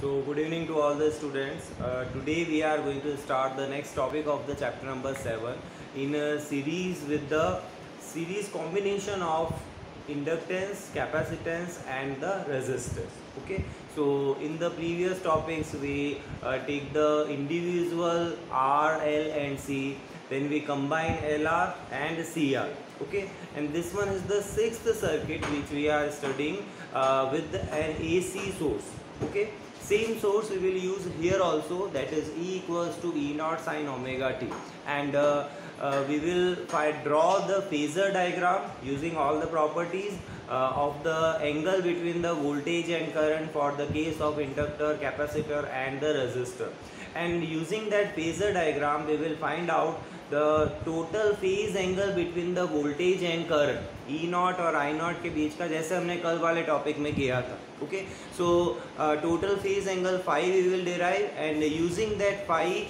So good evening to all the students. Today we are going to start the next topic of the chapter number 7 in a series with the series combination of inductance, capacitance and the resistors. Okay. So in the previous topics we take the individual R, L and C, then we combine LR and CR. Okay, and this one is the sixth circuit which we are studying with an AC source. Okay, same source we will use here also, that is E equals to E naught sin omega t, and we will draw the phasor diagram using all the properties of the angle between the voltage and current for the case of inductor, capacitor and the resistor. And using that phasor diagram we will find out the total phase angle between the voltage and current, E naught और I naught के बीच का, जैसे हमने कल वाले topic में किया था. Okay, so total phase angle phi we will derive, and using that phi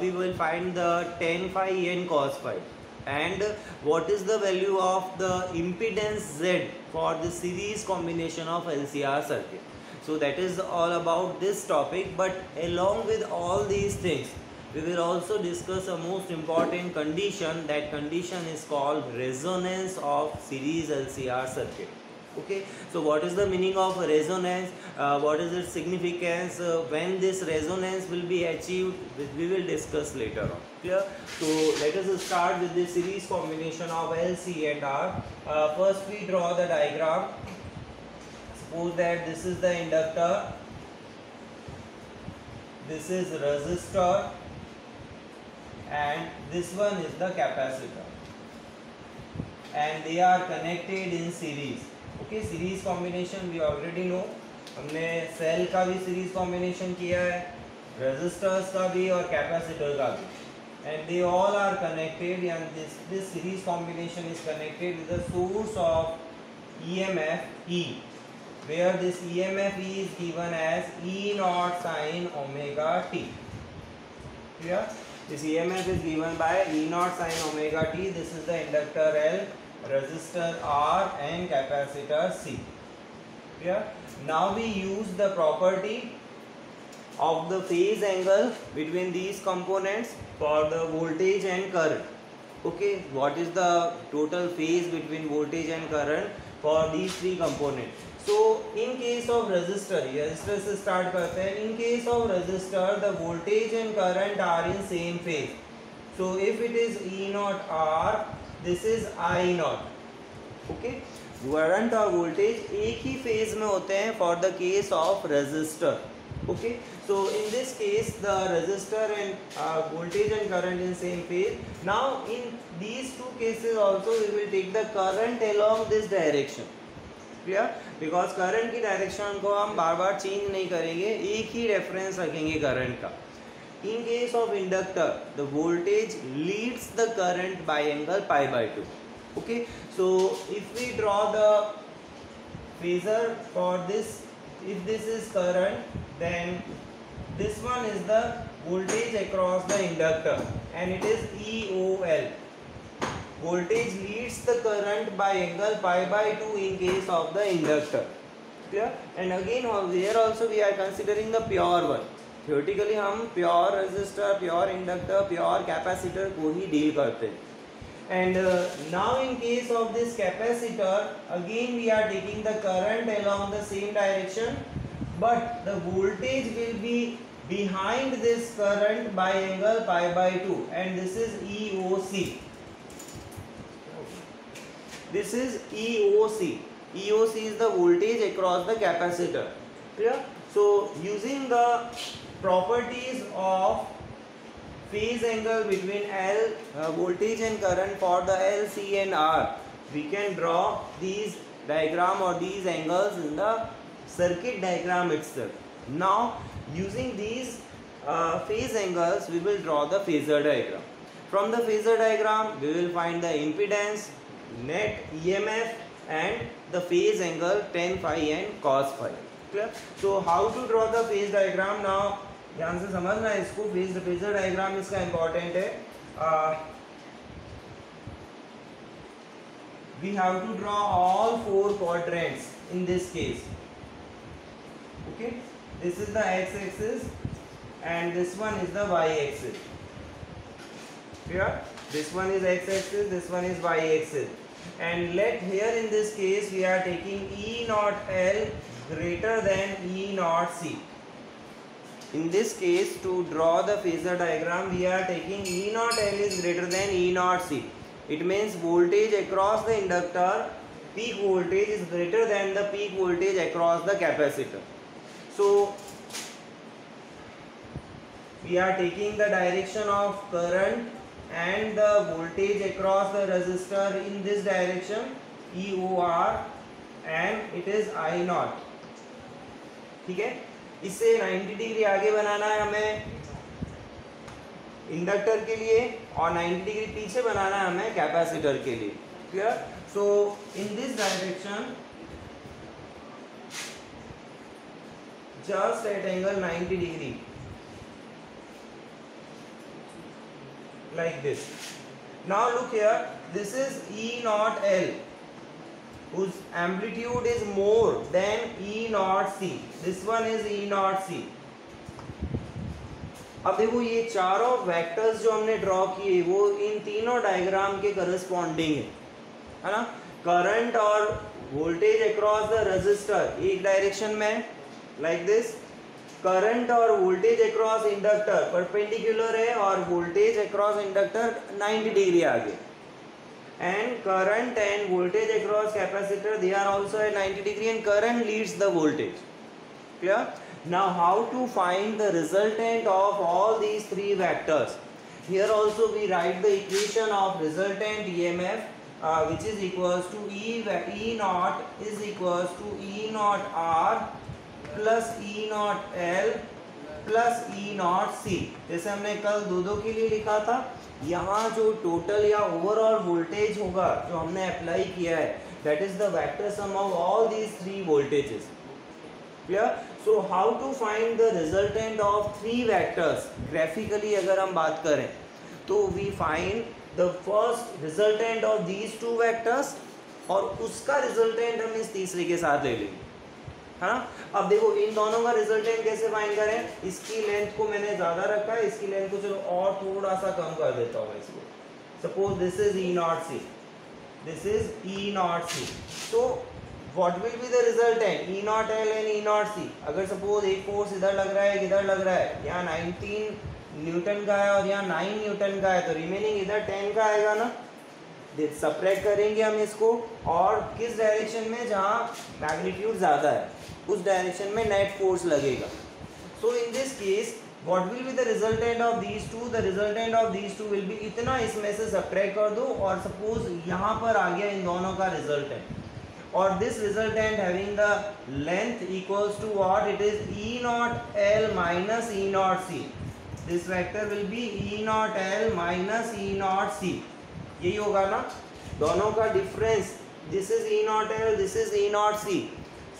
we will find the tan phi and cos phi, and what is the value of the impedance Z for the series combination of LCR circuit. So that is all about this topic, but along with all these things we will also discuss a most important condition. That condition is called resonance of series LCR circuit. Okay, so what is the meaning of resonance, what is its significance, when this resonance will be achieved, we will discuss later on. Clear? So let us start with the series combination of LC and R. First we draw the diagram. Suppose that this is the inductor, this is resistor, and this one is the capacitor, and they are connected in series. Okay, series combination we already know, हमने cell का भी series combination किया है, resistors का भी और capacitor का भी, and they all are connected, and this series combination is connected with the source of EMF E, where this EMF E is given as E naught sin omega t. Clear? This EMF is given by E naught sin omega t. This is the inductor L, resistor R and capacitor C. Clear? Now we use the property of the phase angle between these components for the voltage and current. Okay, what is the total phase between voltage and current for these three components? So in case of resistor, resistor से start करते हैं. In case of resistor, the voltage and current are in same phase. So if it is E naught R, this is I naught. Okay, current और voltage एक ही phase में होते हैं for the case of resistor. Okay, so in this case the resistor and voltage and current in same phase. Now in these two cases also we will take the current along this direction. Clear, because current की direction को हम बार बार change नहीं करेंगे, एक ही reference रखेंगे current का. In case of inductor the voltage leads the current by angle pi by 2. Okay, so if we draw the phasor for this, if this is current then this one is the voltage across the inductor and it is EOL. Voltage leads the current by angle pi by 2 in case of the inductor. Clear? And again here also we are considering the pure one. Theoretically हम pure resistor, pure inductor, pure capacitor को ही deal करते हैं. And now in case of this capacitor, again we are taking the current along the same direction, but the voltage will be behind this current by angle pi by 2, and this is EOC. This is EOC. EOC is the voltage across the capacitor. Clear? So using the properties of phase angle between L, voltage and current for the L, C and R, we can draw these diagram or these angles in the circuit diagram itself. Now using these phase angles we will draw the phasor diagram. From the phasor diagram we will find the impedance, net EMF and the phase angle tan phi and cos phi. Clear? So how to draw the phase diagram? Now ध्यान से समझना इसको. phasor diagram इसका important है. We have to draw all 4 quadrants in this case. Okay, this is the x-axis and this one is the y-axis. Clear? This one is x-axis, this one is y-axis. And let here in this case we are taking E naught L greater than E naught C. In this case, to draw the phasor diagram, we are taking E naught L is greater than E naught C. It means voltage across the inductor, peak voltage is greater than the peak voltage across the capacitor. So, we are taking the direction of current and the voltage across the resistor in this direction, EOR, and it is I naught. ठीक है, इससे 90 degree आगे बनाना है हमें inductor के लिए और 90 degree पीछे बनाना है हमें कैपेसिटर के लिए. Clear? So in this direction just at angle 90 degree like this. Now look here, this is E naught L whose amplitude is more than E naught C. This one is E naught C. अब देखो ये चारों vectors जो हमने draw किए वो इन तीनों diagram के करस्पॉन्डिंग है ना. करंट और वोल्टेज अक्रॉस द रेजिस्टर एक डायरेक्शन में लाइक दिस. करंट और वोल्टेज अक्रॉस इंडक्टर परपेंडिकुलर है और वोल्टेज अक्रॉस इंडक्टर 90 डिग्री आगे. And current and voltage across capacitor, they are also at 90 degree and current leads the voltage. Clear? Now how to find the resultant of all these three vectors? Here also we write the equation of resultant EMF which is equals to E naught is equals to E naught R plus E naught L plus E naught C. जैसे हमने कल दो के लिए लिखा था, यहाँ जो टोटल या ओवरऑल वोल्टेज होगा जो हमने अप्लाई किया है, that is the vector sum of all these three voltages. Clear? So how to find the resultant of three vectors graphically अगर हम बात करें तो we find the first resultant of these two vectors और उसका resultant हम इस तीसरे के साथ ले लेंगे. हाँ, अब देखो इन दोनों का रिजल्टेंट कैसे फाइंड करें. इसकी लेंथ को मैंने ज्यादा रखा है, इसकी लेंथ को चलो और थोड़ा सा कम कर देता हूँ इसको. Suppose this is E naught C, this is E naught C. So what will be the resultant E naught L and E naught C. अगर सपोज एक फोर्स इधर लग रहा है इधर लग रहा है, यहाँ 19 न्यूटन का है और यहाँ 9 न्यूटन का है, तो रिमेनिंग इधर 10 का आएगा ना. सब्ट्रैक्ट करेंगे हम इसको और किस डायरेक्शन में जहाँ मैग्नीट्यूड ज़्यादा है उस डायरेक्शन में नेट फोर्स लगेगा. So in this case what will be the resultant of these two. The resultant of these two will be इतना, इसमें से सब्ट्रैक्ट कर दो और सपोज यहाँ पर आ गया इन दोनों का रिजल्टेंट और this resultant having the length equals to what, it is E naught L minus E naught C. This vector will be E naught L minus E naught C. यही होगा ना, दोनों का difference. This is E naught L, this is E naught C.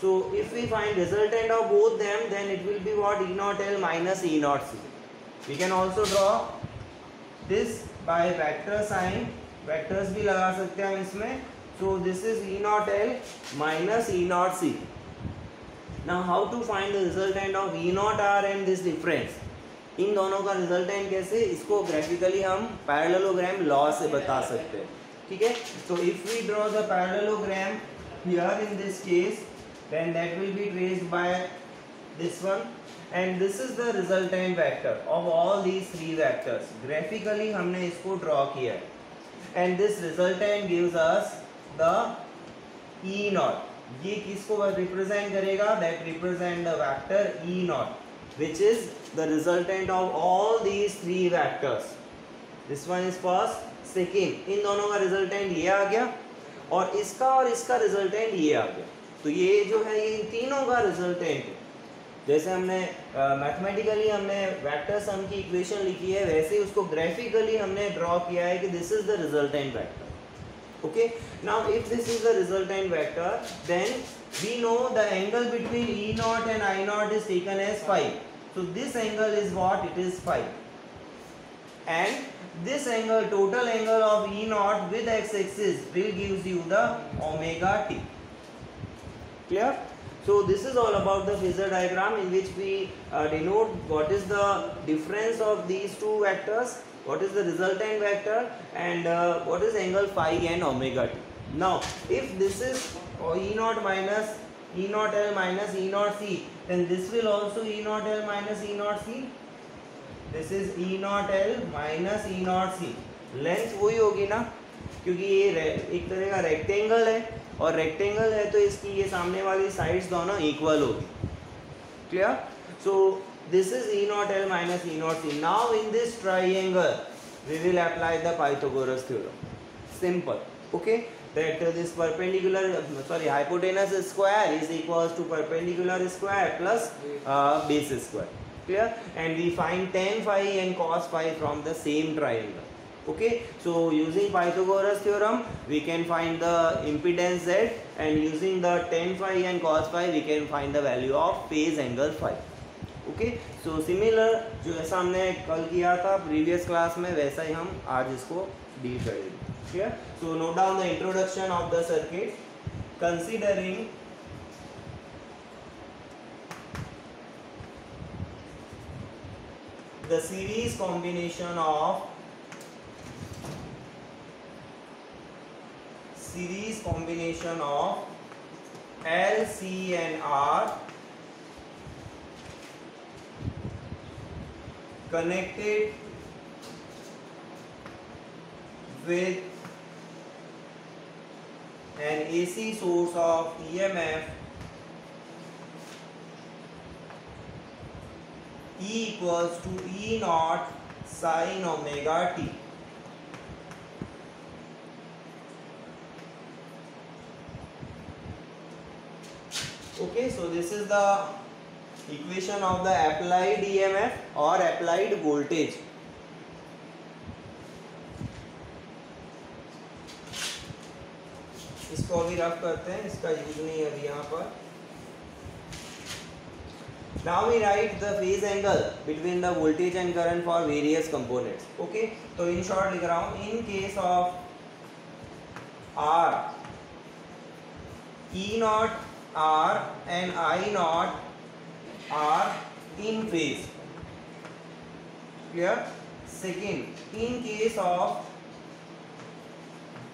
So if we find resultant of both them, then it will be what, E naught L minus E naught C. We can also draw this by vector sign. Vectors भी लगा सकते हैं हम इसमें. So this is E naught L minus E naught C. Now how to find the resultant of E naught R and this difference? इन दोनों का resultant कैसे, इसको ग्राफिकली हम पैरेललोग्राम लॉ से बता सकते हैं. ठीक है, so if we draw the parallelogram here in this case, then that will be traced by this one and this is the resultant vector of all these three vectors. Graphically हमने इसको draw किया है and this resultant gives us the E naught. ये किसको represent करेगा, that represent the vector E naught which is the resultant of all these three vectors. This one is first, second. इन दोनों का resultant ये आ गया और इसका resultant ये आ गया. तो ये जो है ये तीनों का रिजल्टेंट है. जैसे हमने मैथमेटिकली हमने वेक्टर सम की इक्वेशन लिखी है वैसे ही उसको ग्राफिकली हमने ड्रॉ किया है कि this is the resultant vector. Okay, now if this is the resultant vector then we know the angle between E naught and I naught is taken as phi. So this angle is what, it is phi. And this angle, total angle of E naught with x axis will gives you the omega t. Clear? So this is all about the phasor diagram, in which we denote what is the difference of these two vectors, what is the resultant vector, and what is angle phi and omega t. Now if this is E naught minus E naught L minus E naught C, then this will also E naught L minus E naught C. This is E naught L minus E naught C. Length वही होगी ना, क्योंकि ये एक तरह का rectangle है, और रेक्टेंगल है तो इसकी ये सामने वाली साइड्स दोनों इक्वल होगी. Clear? So this is E naught L minus E naught C. Now in this triangle we will apply the Pythagoras theorem. Simple. Okay, that this perpendicular hypotenuse square is equals to perpendicular square plus base square. Clear? And we find tan phi and cos phi from the same triangle. Okay, so using Pythagoras theorem we can find the impedance Z, and using the tan phi and cos phi we can find the value of phase angle phi. Okay, so similar जो ऐसा हमने कल किया था previous class में, वैसा ही हम आज इसको डील करेंगे. Clear? So note down the introduction of the circuit. Considering the series combination of L, C and R connected with an AC source of EMF E equals to E naught sin omega t. Okay, so this is the equation of the applied EMF or applied voltage. इसको अभी rough करते हैं, इसका use नहीं है अभी यहाँ पर. Now we write the phase angle between the voltage and current for various components. Okay, तो in short लिख रहा हूँ, in case of R, E naught R and I naught are in phase. Clear? Second, in case of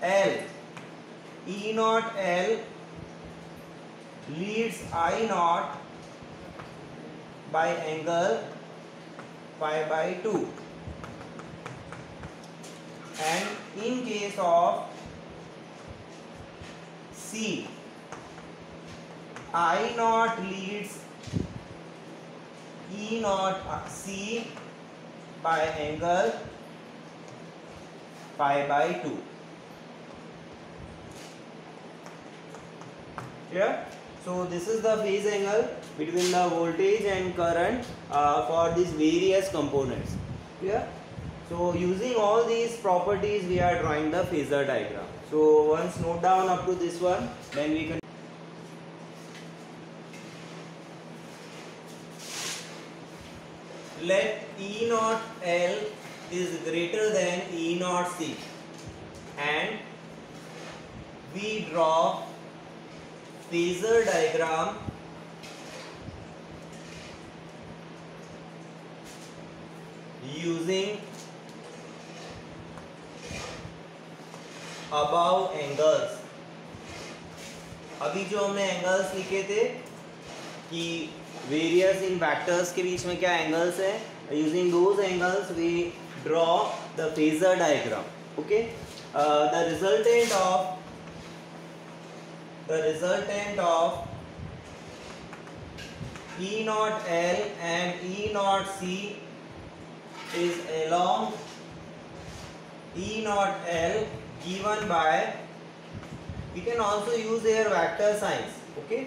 L, E naught L leads I naught by angle pi by 2, and in case of C, I naught leads E naught C by angle pi by 2. Clear? So this is the phase angle between the voltage and current for these various components. Clear? So using all these properties we are drawing the phasor diagram. So once note down up to this one, then we can let E naught L is greater than E naught C, and we draw phasor diagram using above angles. अभी जो हमने angles लिखे थे कि various इन vectors के बीच में क्या angles है, using those angles we draw the phasor diagram. Okay, the resultant of E naught L and E naught C is along E naught L given by, we can also use their vector signs. Okay,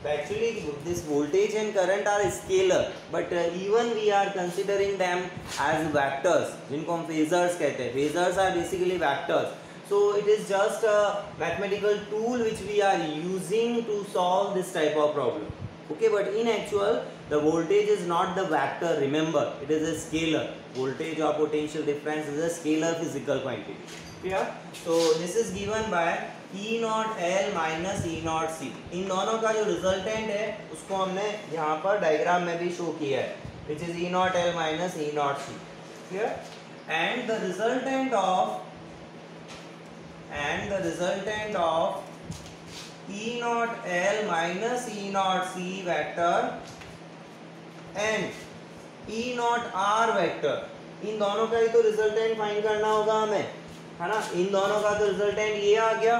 actually this voltage and current are scalar, but even we are considering them as vectors, जिनको हम phasors कहते हैं. Phasors are basically vectors. So it is just a mathematical tool which we are using to solve this type of problem. Okay, but in actual the voltage is not the vector. Remember, it is a scalar. Voltage or potential difference is a scalar physical quantity. Yeah. So this is given by E not L minus E not C, इन दोनों का जो resultant है उसको हमने यहाँ पर diagram में भी शो किया है, which is E not L minus E not C, clear. And the resultant of E naught L minus E naught C vector and E naught R vector, इन दोनों का ही तो रिजल्टेंट फाइंड करना होगा हमें, है ना। इन दोनों का तो रिजल्टेंट ये आ गया,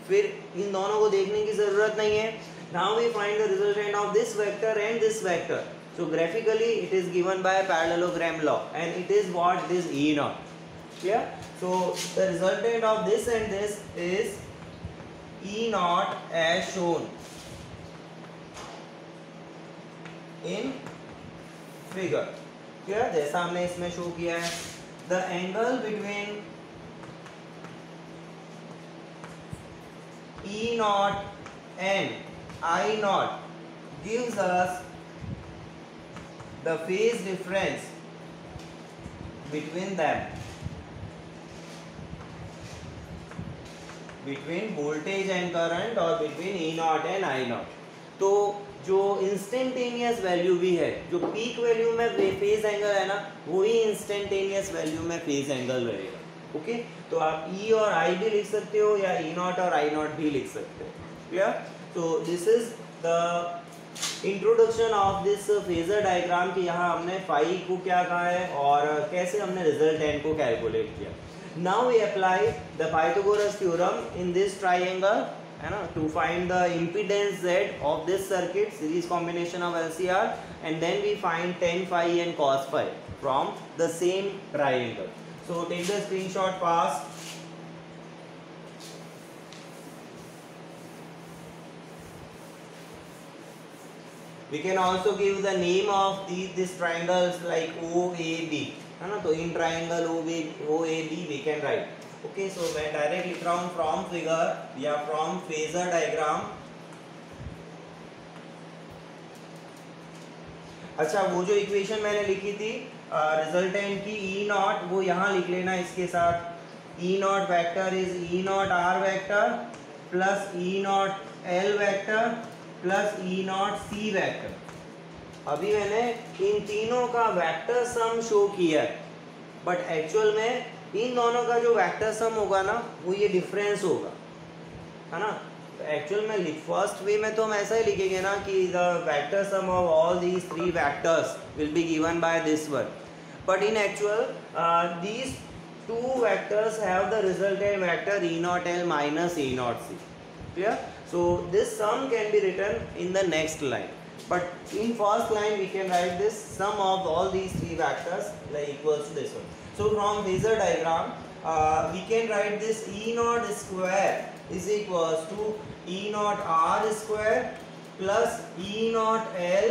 फिर इन दोनों को देखने की जरूरत नहीं है। Now we find the resultant of this vector and this vector. So graphically it is given by parallelogram law and it is what, it is E naught, क्लियर। So the resultant of this and this is E naught as shown in figure, clear, जैसा हमने इसमें show किया है। The angle between E naught and I naught gives us the phase difference between them, between voltage and current और between E not and I not. तो जो instantaneous value भी है, जो पीक वैल्यू में फेज एंगल है ना, वही इंस्टेंटेनियस वैल्यू में फेज एंगल रहेगा। ओके, तो आप ई और आई भी लिख सकते हो या ई नॉट और आई नॉट भी लिख सकते हो, क्लियर। तो this is the introduction of this phasor diagram कि यहाँ हमने फाई को क्या कहा है और कैसे हमने रिजल्टेंट को कैलकुलेट किया। Now we apply the Pythagoras theorem in this triangle, है ना, to find the impedance Z of this circuit, series combination of LCR, and then we find tan phi and cos phi from the same triangle. So take the screenshot fast. We can also give the name of these triangles like OAB, है ना। तो in triangle OAB we can write. Okay, so मैं direct लिख रहा हूँ from figure या from phasor diagram. अच्छा, वो जो इक्वेशन मैंने लिखी थी रिजल्टेंट की E नॉट, वो यहाँ लिख लेना इसके साथ। E not vector is E not R vector plus E not L vector plus E not C vector. अभी मैंने इन तीनों का वेक्टर सम शो किया है, बट एक्चुअल में इन दोनों का जो वेक्टर सम होगा ना, वो ये डिफरेंस होगा, है ना। तो एक्चुअल में फर्स्ट वे में तो हम ऐसा ही लिखेंगे ना कि the vector sum of all these three vectors will be given by this one, but in actual these two vectors have the resultant vector E naught L minus E naught C, clear. So this sum can be written in the next line. But in first line we can write this sum of all these three vectors like equals to this one. So from phasor diagram we can write this E naught square is equals to E naught R square plus E naught L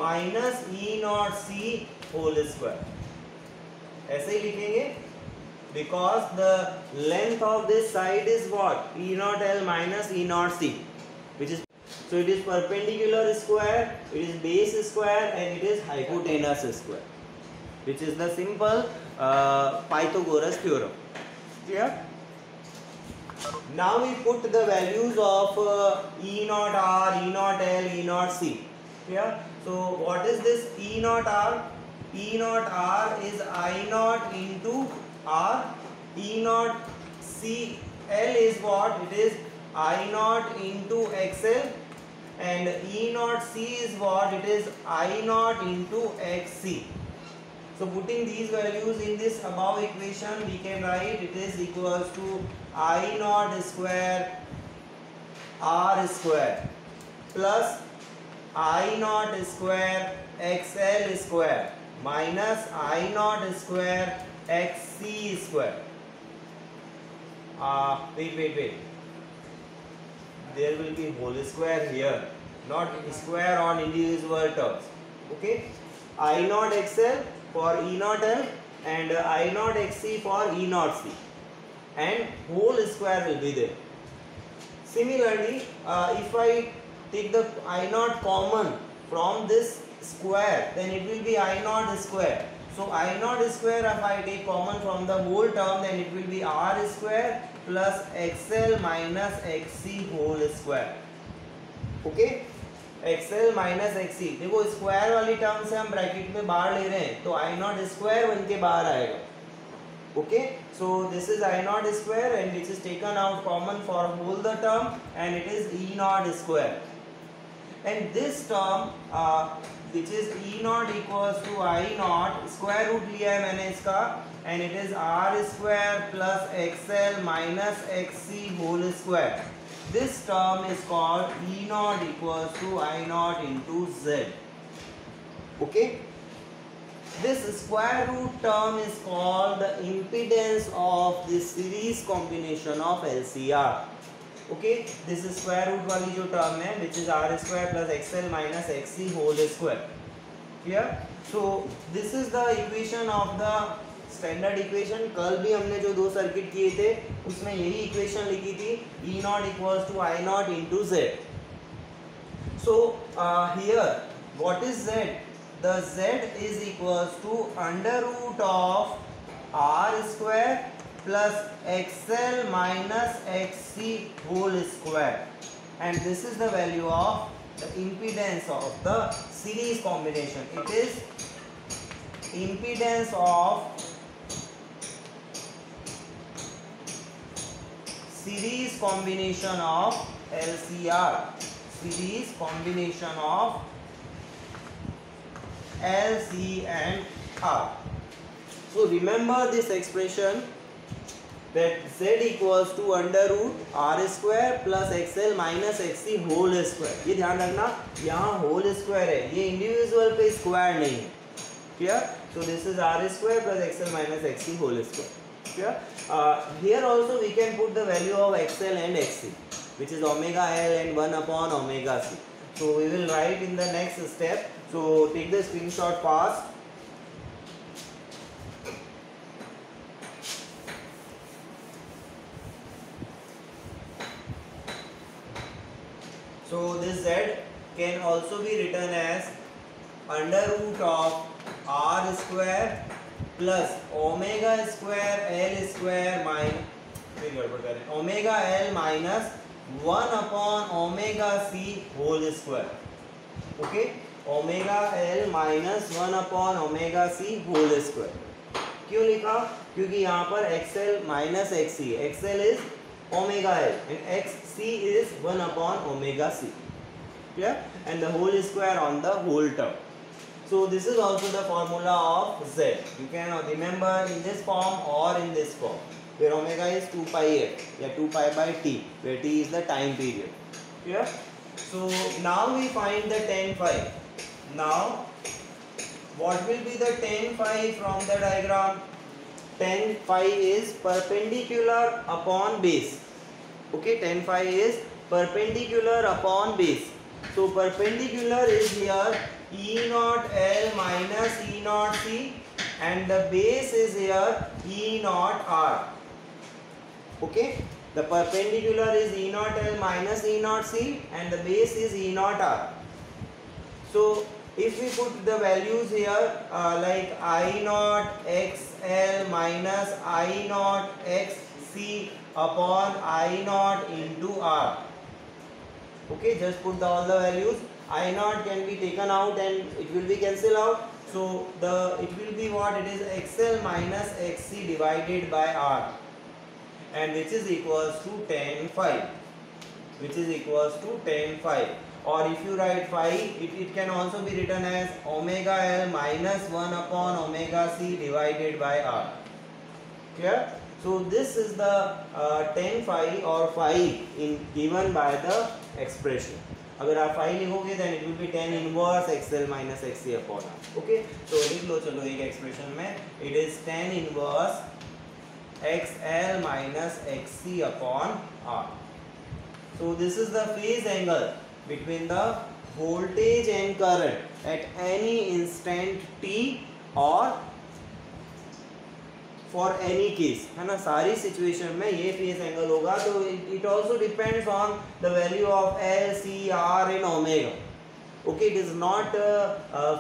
minus E naught C whole square. ऐसे ही लिखेंगे because the length of this side is what, E naught L minus E naught C, which is, so it is perpendicular square, it is base square and it is hypotenuse square, which is the simple Pythagoras theorem, clear. Now we put the values of E naught R, E naught L, E naught C, clear. So what is this E naught R? E naught R is I naught into R. E naught C L is what, it is I naught into XL, and E naught C is what, it is I naught into XC. So putting these values in this above equation, we can write it is equals to I naught square R square plus I naught square XL square minus I naught square XC square. Wait. There will be whole square here, not square on individual terms. Okay, I naught XL for E naught L and I naught XC for E naught C, and whole square will be there. Similarly, if I take the I naught common from this square, then it will be I naught square. So I naught square, if I take common from the whole term, then it will be R square plus XL minus XC whole square. Okay, XL minus XC, देखो square वाली term से हम bracket में बाहर ले रहे हैं तो I नॉट स्क्वायर बन के बाहर आएगा. Okay, so this is I naught square and which is taken out common for whole the term and it is E naught square. And this term which is E naught equals to I naught, square root लिया है मैंने इसका, and it is R square plus XL minus XC whole square. This term is called E naught equals to I naught into Z. Okay. This square root term is called the impedance of this series combination of LCR. Okay, this is square root वाली जो term है, which is R square plus XL minus XC whole square. Clear? So this is the equation of the standard equation. कल भी हमने जो दो circuit किए थे उसमें यही equation लिखी थी, E naught equals to I naught into Z. So here what is Z? The Z is equals to under root of R square plus XL minus XC whole square, and this is the value of the impedance of the series combination. It is impedance of series combination of LCR, series combination of L, C and R. So remember this expression that Z equals to under root R square plus XL minus XC whole square. ये ध्यान रखना, यहाँ whole square है, ये individual पे square नहीं है. Clear? So this is R square plus XL minus XC whole square. Clear? Here also we can put the value of XL and XC, which is omega L and 1 upon omega C. So we will write in the next step. So take the screenshot fast. So this Z can also be written as under root of R square plus omega square L square minus omega L minus 1 upon omega C whole square. Okay, omega L minus 1 upon omega C whole square. क्यों लिखा? क्योंकि यहाँ पर XL minus XC, XL is omega L and XC is 1 upon omega C. Clear? And the whole square on the whole term. So this is also the formula of Z. You can remember in this form or in this form, where omega is 2 pi f, या 2 pi by t, where t is the time period. Clear? So now we find the tan phi. Now what will be the tan phi from the diagram? Tan phi is perpendicular upon base. Okay, tan phi is perpendicular upon base. So perpendicular is here E naught L minus E naught C, and the base is here E naught R. Okay, the perpendicular is E naught L minus E naught C and the base is E naught R. So if we put the values here like I naught XL minus I naught XC upon I naught into R. Okay, just put all the values. I naught can be taken out and it will be cancelled out. So it will be what? It is XL minus XC divided by R, and which is equals to tan phi. Which is equals to tan phi. Or if you write phi, it can also be written as omega L minus 1 upon omega C divided by R. Clear? So this is the tan phi or phi given by the expression. अगर आप phi लिखोगे then it will be tan inverse XL minus XC upon R. Okay? So लिख लो चलो एक expression में, it is tan inverse XL minus XC upon R. So this is the phase angle between the voltage and current at any instant t or for any case, है ना. सारी situation में ये phase angle होगा. तो it also depends on the value of L, C, R and omega. Okay, it is not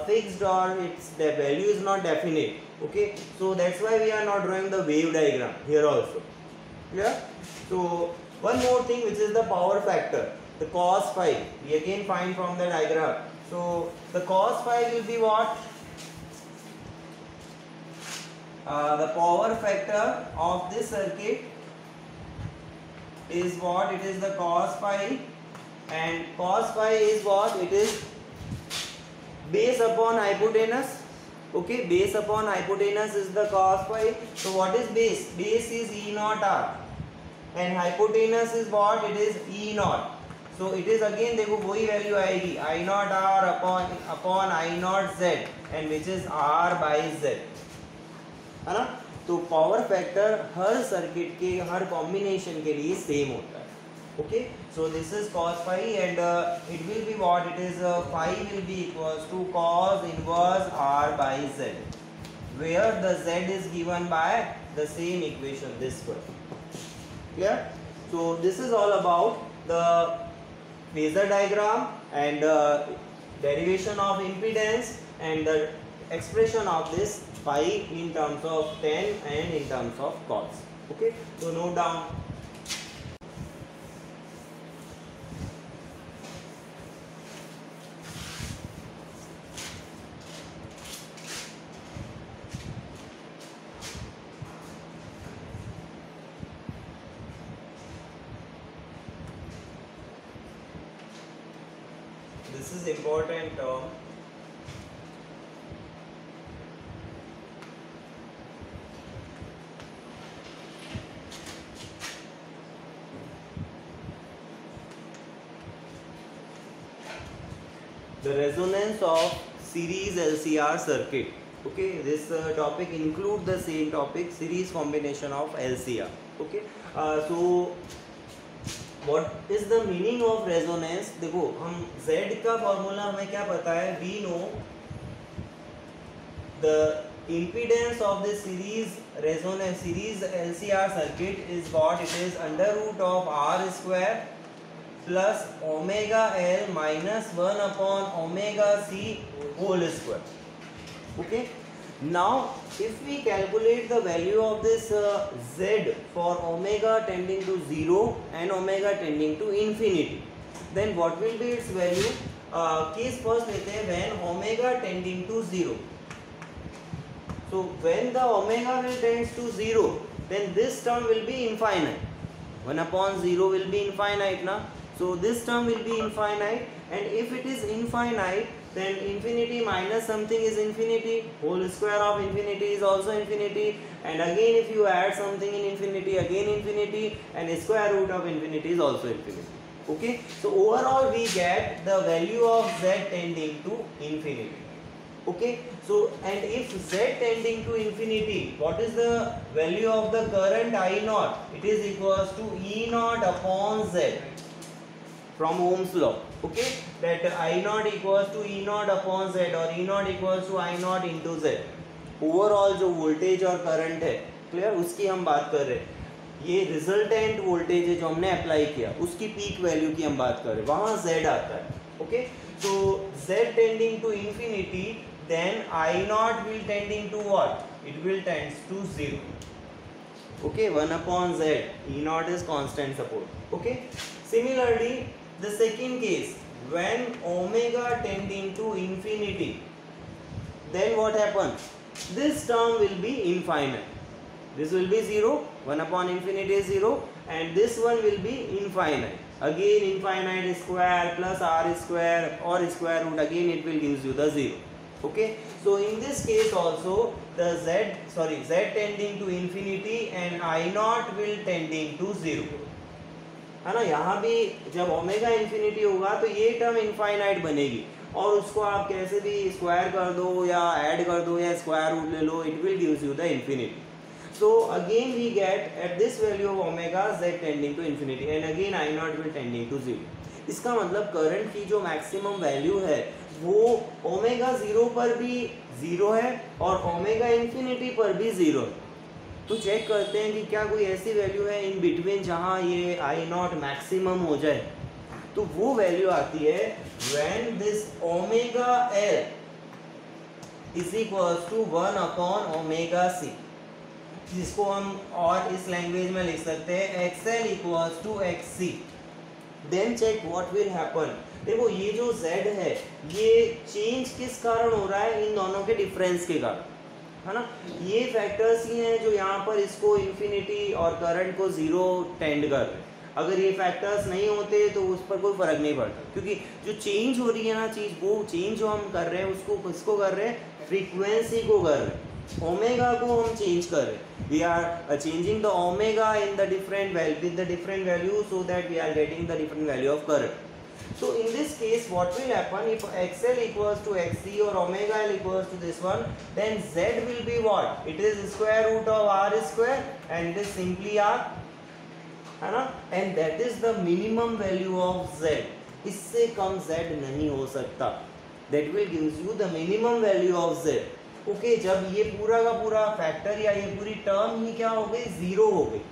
fixed or the value is not definite. Okay, so that's why we are not drawing the wave diagram here also. Clear? So one more thing, which is the power factor, the cos phi. We again find from the diagram. So the cos phi will be what? The power factor of this circuit is what? It is the cos phi, and cos phi is what? It is base upon hypotenuse. Okay, base upon hypotenuse is the cos phi. So what is base? Base is E naught R, and hypotenuse is what? It is E naught. So it is again, देखो वही value आएगी I naught R upon I naught Z, and which is R by Z, है ना? तो power factor हर circuit के हर combination के लिए same होता है. Okay, so this is cos phi, and it will be what? It is phi will be equals to cos inverse R by Z, where the Z is given by the same equation, this one. Clear? So this is all about the phasor diagram and derivation of impedance and the expression of this phi in terms of tan and in terms of cos. Okay, so note down. This is important term. The resonance of series LCR circuit. Okay, this topic include the same topic, series combination of LCR. Okay, so what is the meaning of resonance? देखो हम Z का formula हमें क्या पता है? We know the impedance of the series resonance series LCR circuit is what? It is under root of R square plus omega L minus 1 upon omega C whole square. Okay. Now if we calculate the value of this Z for omega tending to 0 and omega tending to infinity, then what will be its value? Case first लेते हैं when omega tending to 0. So when the omega will tends to 0, then this term will be infinite. 1 upon 0 will be infinite, na? So this term will be infinite, and if it is infinite, then infinity minus something is infinity, whole square of infinity is also infinity, and again if you add something in infinity, again infinity, and square root of infinity is also infinity. Okay, so overall we get the value of Z tending to infinity. Okay, so and if Z tending to infinity, what is the value of the current I naught? It is equals to E naught upon Z from Ohm's law. Okay, that I naught equals to E naught upon Z or E naught equals to I naught into Z. Overall जो voltage और current है, clear, उसकी हम बात कर रहे हैं. ये रिजल्टेंट वोल्टेज है जो हमने अप्लाई किया, उसकी पीक वैल्यू की हम बात कर रहे हैं, वहाँ Z आता है. Okay, so Z tending to infinity, then I naught will tending to what? It will tends to 0. Okay, 1 upon Z, E naught is constant support. Okay, similarly the second case, when omega tending to infinity, then what happens? This term will be infinite. This will be 0, 1 upon infinity is 0, and this one will be infinite. Again infinite square plus R square or square root, again it will gives you the 0. Okay, so in this case also the Z tending to infinity and I naught will tending to 0, है ना. यहाँ भी जब omega infinity होगा तो ये term infinite बनेगी, और उसको आप कैसे भी स्क्वायर कर दो या ऐड कर दो या स्क्वायर रूट ले लो, it will gives you the infinity. So again we get at this value of omega Z tending to infinity and again I not will tending to 0. इसका मतलब करंट की जो मैक्सिमम वैल्यू है वो omega 0 पर भी 0 है और ओमेगा इन्फिनिटी पर भी 0 है. तो चेक करते हैं कि क्या कोई ऐसी वैल्यू है इन बिटवीन जहाँ ये I नॉट मैक्सिमम हो जाए. तो वो वैल्यू आती है when this omega L is equals to 1 upon omega C. जिसको हम और इस लैंग्वेज में लिख सकते हैं XL equals to XC। Then check what will happen. देखो ये जो Z है ये चेंज किस कारण हो रहा है, इन दोनों के डिफरेंस के कारण, है ना। ये फैक्टर्स ही हैं जो यहाँ पर इसको इन्फिनिटी और करंट को जीरो टेंड कर रहे हैं। अगर ये फैक्टर्स नहीं होते तो उस पर कोई फर्क नहीं पड़ता, क्योंकि जो चेंज हो रही है ना चीज, वो चेंज जो हम कर रहे हैं उसको किसको कर रहे हैं, फ्रीक्वेंसी को कर रहे हैं, ओमेगा को हम चेंज कर रहे हैं। We are changing the omega in the different value with the different value so that we are getting the different value of current. So in this case what will happen, if XL equals to XC or omega L equals to this one, then Z will be what, it is square root of R square and it is simply R, है ना, and that is the minimum value of Z। इससे कम Z नहीं हो सकता, that will gives you the minimum value of Z। Okay, जब ये पूरा का पूरा फैक्टर या ये पूरी टर्म ही क्या हो गई, जीरो हो गई।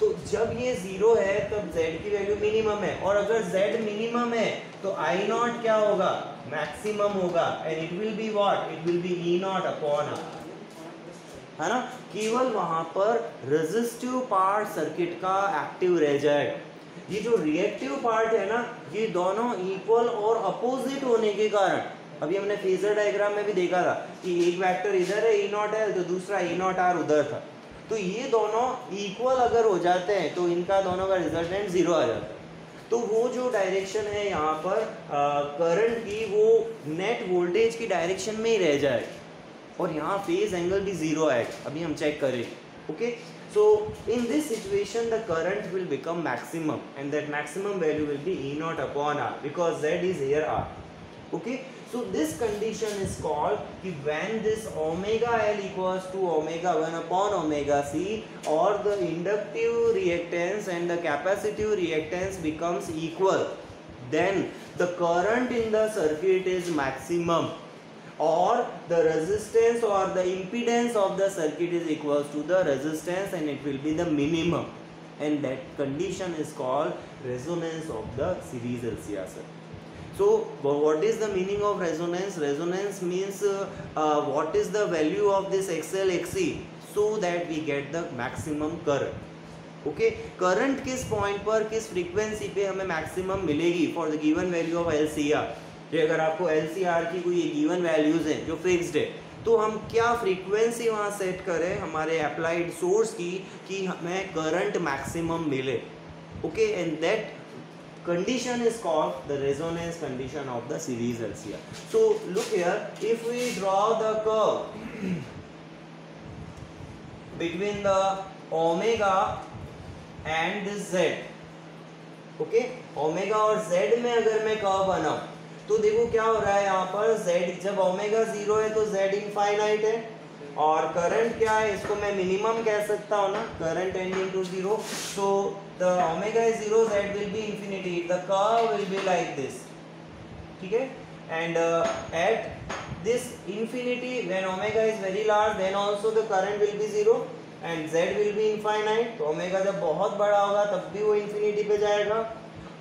तो जब ये जीरो है तब Z की वैल्यू मिनिमम है, और अगर Z मिनिमम है तो I नॉट क्या होगा, मैक्सिमम होगा, and it will be what, it will be E not upon R, है ना। केवल वहां पर रेजिस्टिव पार्ट सर्किट का एक्टिव रह जाएगा। ये जो रिएक्टिव पार्ट है ना, ये दोनों इक्वल और अपोजिट होने के कारण, अभी हमने फेजर डायग्राम में भी देखा था कि एक वेक्टर इधर है E नॉट है, तो दूसरा E नॉट R उधर था। तो ये दोनों इक्वल अगर हो जाते हैं तो इनका दोनों का रिजल्टेंट जीरो आ जाता है। तो वो जो डायरेक्शन है यहाँ पर करंट की, वो नेट वोल्टेज की डायरेक्शन में ही रह जाएगी, और यहाँ फेज एंगल भी जीरो आएगा। अभी हम चेक करें। Okay, so in this situation the current will become maximum and that maximum value will be E not upon R because Z is here R। Okay, so this condition is called कि when this omega L equals to omega 1 upon omega C, or the inductive reactance and the capacitive reactance becomes equal, then the current in the circuit is maximum, or the resistance or the impedance of the circuit is equals to the resistance and it will be the minimum, and that condition is called resonance of the series LCR circuit. So what is the meaning of resonance? Resonance means what is the value of this XL XC so that we get the maximum current. Okay, current किस point पर, किस frequency पे हमें maximum मिलेगी for the given value of LCR। जो अगर आपको LCR की कोई गिवन वैल्यूज हैं जो फिक्स्ड है, तो हम क्या फ्रीक्वेंसी वहाँ सेट करें हमारे अप्लाइड सोर्स की कि हमें करंट मैक्सिमम मिले। Okay, and that condition is called the resonance condition of the series LCR. So look here, if we draw the curve between the omega and this Z, okay, omega और Z में अगर मैं curve बनाऊं तो देखो क्या हो रहा है यहाँ पर, Z जब ओमेगा जीरो है तो Z इनफाइनाइट है, और करंट क्या है, इसको मैं मिनिमम कह सकता हूँ ना, current tending to zero. So the omega is zero, Z will be infinity, the curve will be like this, ठीक है। And at this infinity when omega is very large then also the current will be zero and Z will be infinite. तो omega जब बहुत बड़ा होगा तब भी वो इंफिनिटी पे जाएगा,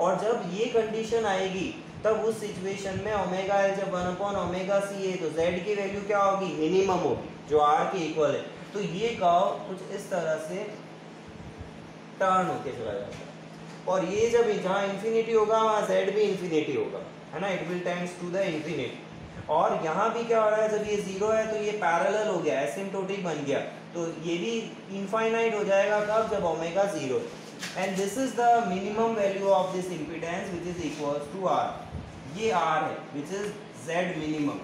और जब ये कंडीशन आएगी तब उस सिचुएशन में ओमेगा L जब 1 अपॉन ओमेगा C है तो Z की वैल्यू क्या होगी, मिनिमम होगी, जो R के इक्वल है। तो ये कर्व कुछ इस तरह से टर्न होके चला जाता है, और ये जब जहाँ इंफिनिटी होगा वहाँ Z भी इंफिनिटी होगा, है ना, it will tends to the infinity. और यहाँ भी क्या हो रहा है, जब ये जीरो है तो ये पैरेलल हो गया, एसिम्प्टोटिक बन गया, तो ये भी इनफाइनाइट हो जाएगा कब, जब omega zero. And this is the minimum value of this impedance which is equals to R। ये R है विच इज Z मिनिमम,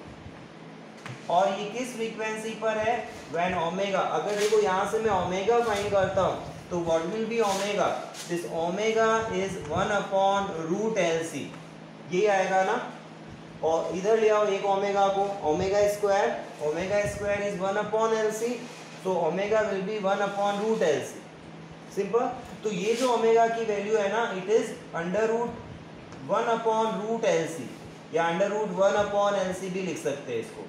और ये किस फ्रीक्वेंसी पर है, व्हेन ओमेगा, अगर देखो यहाँ से मैं ओमेगा फाइंड करता हूँ तो what will be omega, this omega is 1 upon root LC, ये आएगा ना, और इधर ले आओ एक ओमेगा को, omega square is 1 upon LC, तो omega will be 1 upon root LC, simple. तो ये जो ओमेगा की वैल्यू है ना, it is under root 1 upon root LC, या अंडर रूट 1 अपॉन LC भी लिख सकते हैं इसको,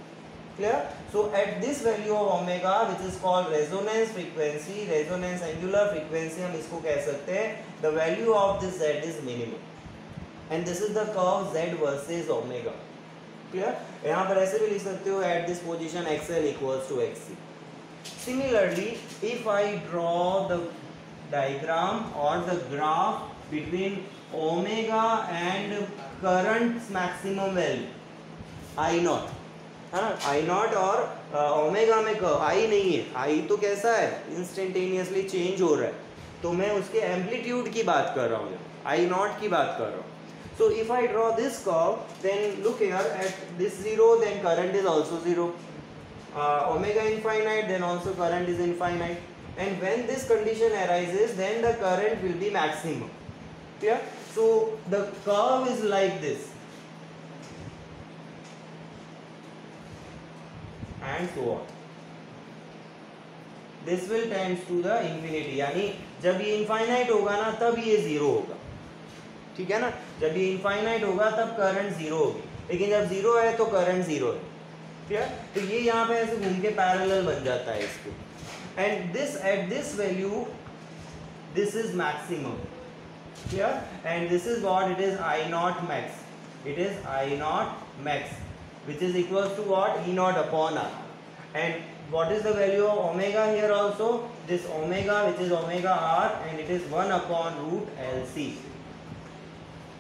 clear. So at this value of omega which is called resonance frequency, resonance angular frequency हम इसको कह सकते हैं, the value of this Z is minimum, and this is the curve Z versus omega, clear. यहाँ पर ऐसे भी लिख सकते हो, at this position XL equals to XC। Similarly, if I draw the diagram or the graph between omega and current maximum value I not, है ना, आई not और ओमेगा में आई नहीं है, आई तो कैसा है इंस्टेंटेनियसली चेंज हो रहा है, तो मैं उसके एम्पलीट्यूड की बात कर रहा हूँ, आई नॉट की बात कर रहा हूँ. So if I draw this curve, then look here at this 0, then current is also 0. Omega infinite, then also current is infinite. And when this condition arises, then the current will be maximum. Clear? So the curve is like this. And so on. This will tend to the infinity. यानी जब ये infinite होगा ना तब ये 0 होगा. ठीक है ना, जब ये इनफाइनाइट होगा तब करंट 0 होगी, लेकिन जब 0 है तो करंट 0 है. ठीक है, तो ये यहाँ पे ऐसे घूम के पैरेलल बन जाता है इसके. And this at this value this is maximum. Clear? And this is what it is I naught max. It is I naught max which is equal to what E naught upon R. And what is the value of omega here also? This omega which is omega r, and it is 1 upon root LC.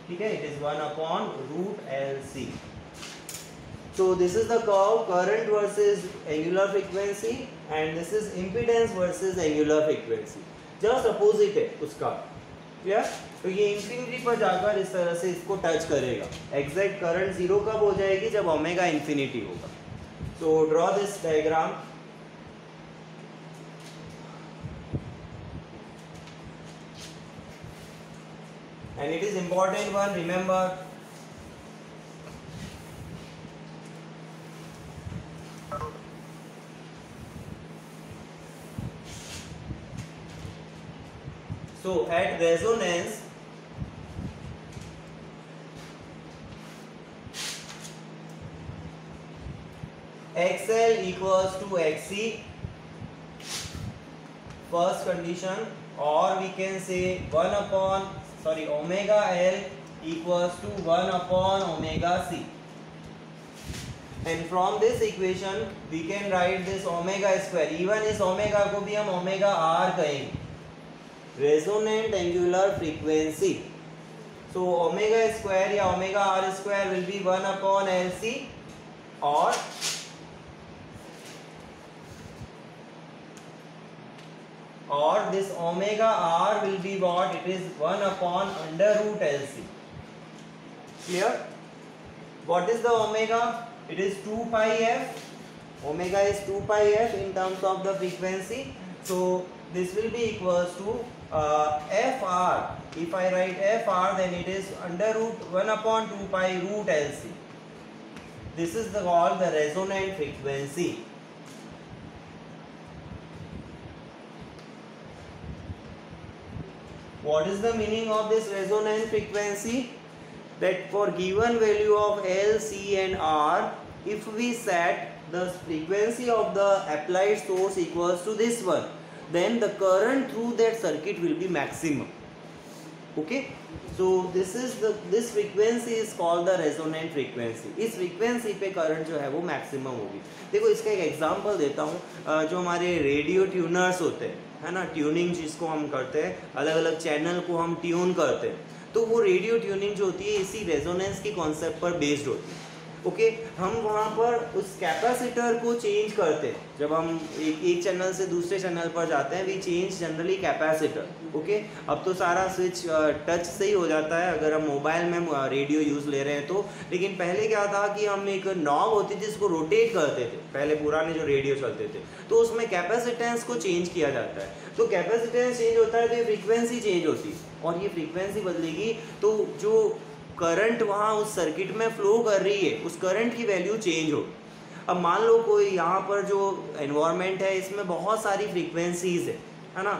ठीक है, it is 1 upon root LC. So this is the curve, current versus angular frequency, and this is impedance versus angular frequency. Just opposite है उसका. Clear? तो ये infinity पर जाकर इस तरह से इसको टच करेगा. एग्जैक्ट करंट 0 कब हो जाएगी? जब ओमेगा इंफिनिटी होगा. So draw this diagram. And it is important one, remember. So at resonance, XL equals to XC, first condition, or we can say omega L equals to 1 upon omega C. And from this equation we can write this omega square. Even इस omega को भी हम omega r कहेंगे. Resonant angular frequency. So omega square या omega r square will be 1 upon LC, or this omega r will be what? It is 1 upon under root LC. Clear? What is the omega? It is 2 pi f. Omega is 2 pi f in terms of the frequency. So this will be equals to fr. If I write fr, then it is under root 1 upon 2 pi root LC. This is called the resonant frequency. What is the meaning of this resonant frequency? That for given value of L, C and R, if we set the frequency of the applied source equals to this one, then the current through that circuit will be maximum. Okay? So this frequency is called the resonant frequency. इस frequency पे current जो है वो maximum होगी. देखो इसका एक example देता हूँ. जो हमारे रेडियो ट्यूनर्स होते हैं, है ना, ट्यूनिंग जिसको हम करते हैं, अलग अलग चैनल को हम ट्यून करते हैं, तो वो रेडियो ट्यूनिंग जो होती है इसी रेजोनेंस की कॉन्सेप्ट पर बेस्ड होती है. ओके, हम वहाँ पर उस कैपेसिटर को चेंज करते हैं. जब हम एक चैनल से दूसरे चैनल पर जाते हैं, we change generally capacitor. Okay, अब तो सारा स्विच टच से ही हो जाता है अगर हम मोबाइल में रेडियो यूज़ ले रहे हैं तो. लेकिन पहले क्या था कि हम एक नॉब होती थी जिसको रोटेट करते थे, पहले पुराने जो रेडियो चलते थे, तो उसमें कैपेसिटेंस को चेंज किया जाता है. तो कैपेसिटेंस चेंज होता है तो ये फ्रीक्वेंसी चेंज होती है, और ये फ्रीक्वेंसी बदलेगी तो जो करंट वहाँ उस सर्किट में फ्लो कर रही है उस करंट की वैल्यू चेंज हो. अब मान लो कोई यहाँ पर जो एनवायरनमेंट है इसमें बहुत सारी फ्रीक्वेंसीज़ है ना.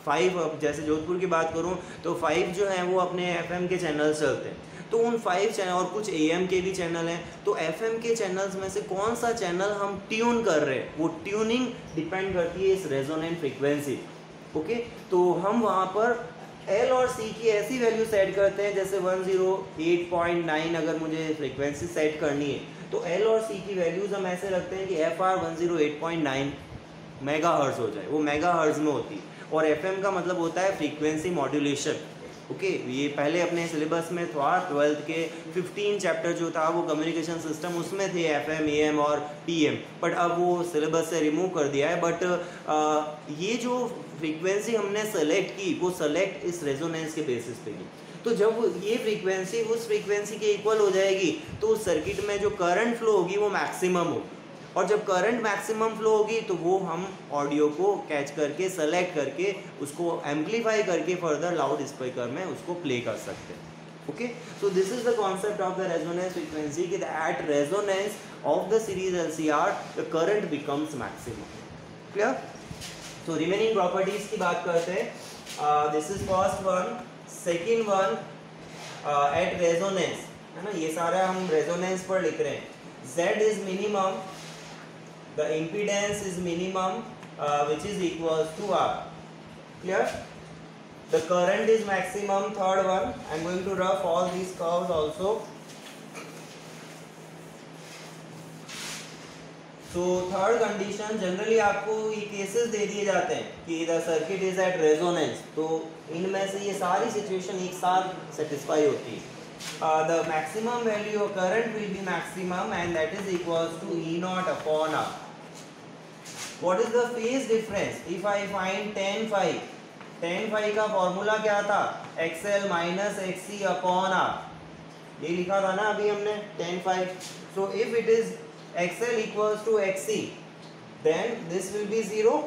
5, अब जैसे जोधपुर की बात करूँ तो 5 जो है वो अपने FM के चैनल चलते हैं, तो उन 5 चैनल और कुछ AM के भी चैनल हैं. तो FM के चैनल्स में से कौन सा चैनल हम ट्यून कर रहे हैं, वो ट्यूनिंग डिपेंड करती है इस रेजोनेंट फ्रीक्वेंसी. ओके, तो हम वहाँ पर L और C की ऐसी वैल्यू सेट करते हैं, जैसे 108.9 अगर मुझे फ्रीक्वेंसी सेट करनी है तो L और C की वैल्यूज़ हम ऐसे रखते हैं कि FR 108.9, मेगाहर्ट्ज हो जाए, वो मेगाहर्ट्ज में होती है। और एफएम का मतलब होता है फ्रीक्वेंसी मॉड्यूलेशन। ओके, ये पहले अपने सिलेबस में था, 12th के 15 चैप्टर जो था वो कम्युनिकेशन सिस्टम, उसमें थे एफएम, एएम और पीएम, बट अब वो सिलेबस से रिमूव कर दिया है। बट ये जो फ्रीक्वेंसी हमने सेलेक्ट की वो सेलेक्ट इस रेजोनेंस के बेसिस पे की। तो जब ये फ्रीक्वेंसी उस फ्रीक्वेंसी के इक्वल हो जाएगी तो उस सर्किट में जो करंट फ्लो होगी वो मैक्सिमम होगी, और जब करंट मैक्सिमम फ्लो होगी तो वो हम ऑडियो को कैच करके सेलेक्ट करके उसको एम्पलीफाई करके फर्दर लाउड स्पीकर में उसको प्ले कर सकते हैं। Okay, so this is the concept of the resonance frequency कि at resonance of the series LCR the current becomes maximum. Clear? तो रिमेनिंग प्रॉपर्टीज की बात करते हैं। This is first one. Second one, at resonance, है ना, ये सारा हम रेजोनेंस पर लिख रहे हैं। Z is minimum, the impedance is minimum, which is equals to R. Clear? The current is maximum. Third one, I am going to rough all these curves also. So third condition, generally आपको ये cases they दिए जाते हैं कि the circuit is at resonance, तो इनमें से ये सारी सिचुएशन एक साथ सेटिस्फाई होती है। The maximum value of current will be maximum and that is equals to E naught upon R. What is the phase difference? If I find tan phi, tan phi का formula क्या था? XL minus XC upon R, ये लिखा था ना अभी हमने tan phi. So if it is XL equals to XC, then this will be 0,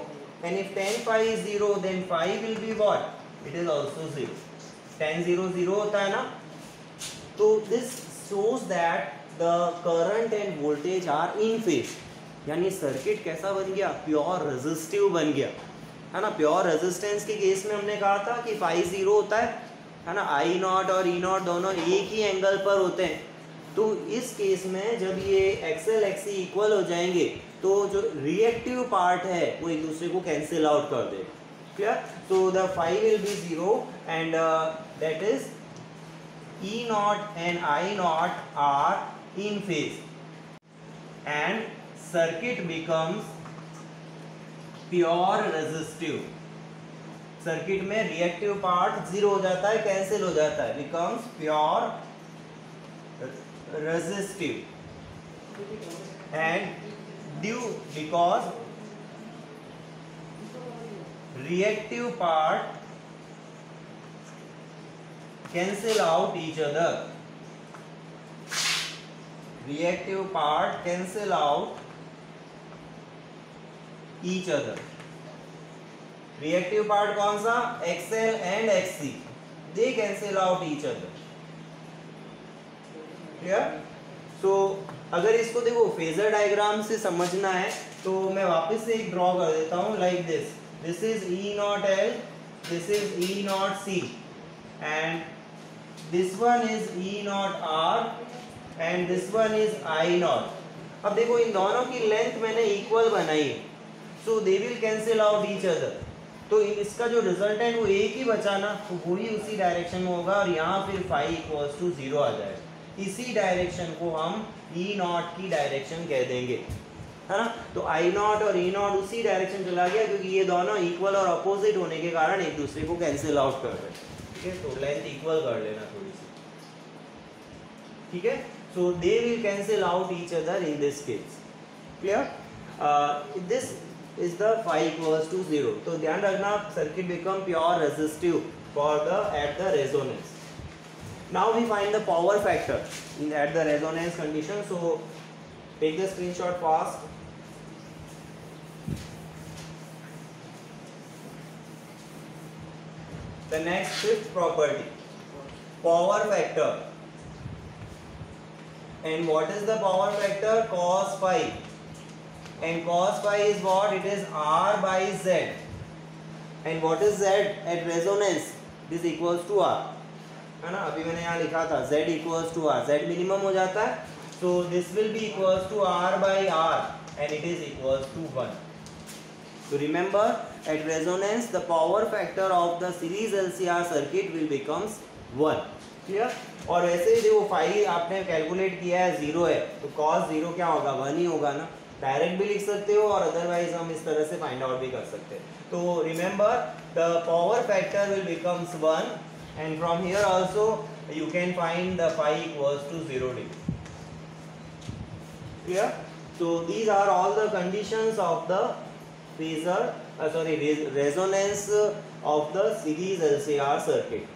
and if tan phi is 0 then phi will be what? It is also 0. tan 0 0 होता है ना, तो this shows that the current and voltage are in phase, यानी circuit कैसा बन गया? Pure resistive बन गया, है ना। प्योर रेजिस्टेंस के केस में हमने कहा था कि फाई 0 होता है ना, आई नॉट और ई नॉट दोनों एक ही एंगल पर होते हैं। तो इस केस में जब ये एक्सएल एक्सी इक्वल हो जाएंगे तो जो रिएक्टिव पार्ट है वो एक दूसरे को कैंसिल आउट कर देगा। Clear? So the phi will be 0 and that is E naught and I naught are in phase and circuit becomes pure resistive. Circuit में रिएक्टिव पार्ट 0 हो जाता है, कैंसिल हो जाता है, becomes pure resistive and due because reactive part cancel out each other. Reactive part cancel out each other. Reactive part कौन सा? XL and XC, they cancel out each other. Clear? So अगर इसको देखो phasor diagram से समझना है तो मैं वापस से एक ड्रॉ कर देता हूँ like this. This is E naught L, this is E naught C, and this one is E naught R and this one is I naught. अब देखो इन दोनों की लेंथ मैंने इक्वल बनाई है, so they will cancel out each other. तो इसका जो रिजल्ट है वो एक ही बचा ना, तो वही उसी डायरेक्शन में होगा और यहाँ फिर फाई इक्वल्स टू 0 आ जाएगा। इसी डायरेक्शन को हम E नॉट की डायरेक्शन कह देंगे, है ना। तो I नॉट और E नॉट उसी डायरेक्शन चला गया क्योंकि ये दोनों इक्वल और अपोजिट होने के कारण एक दूसरे को कैंसिल आउट कर रहे हैं। ठीक है, तो लेंथ इक्वल कर लेना थोड़ी सी, ठीक है। So they will cancel out each other in this case. Clear? This is the phi equals to 0। तो ध्यान रखना, circuit become pure resistive for the at the resonance. Now we find the power factor in at the resonance condition. So take the screenshot fast. The next fifth property, power factor. And what is the power factor? Cos phi. And cos phi is what? It is R by Z. And what is Z at resonance? This equals to R, है ना। अभी मैंने यहाँ लिखा था Z equals to R. Z minimum हो जाता है, so this will be equals to R by R and it is equals to 1. So remember, at resonance the power factor of the series LCR circuit will becomes 1. Clear? और वैसे ही देखो phi आपने calculate किया है 0 है, तो cos 0 क्या होगा? 1 ही होगा ना। डायरेक्ट भी लिख सकते हो और अदरवाइज हम इस तरह से फाइंड आउट भी कर सकते हैं. तो remember the power factor will becomes 1 and from here also you can find the phi equals to 0 degree. Clear? So these are all the conditions of the phasor resonance of the series LCR circuit.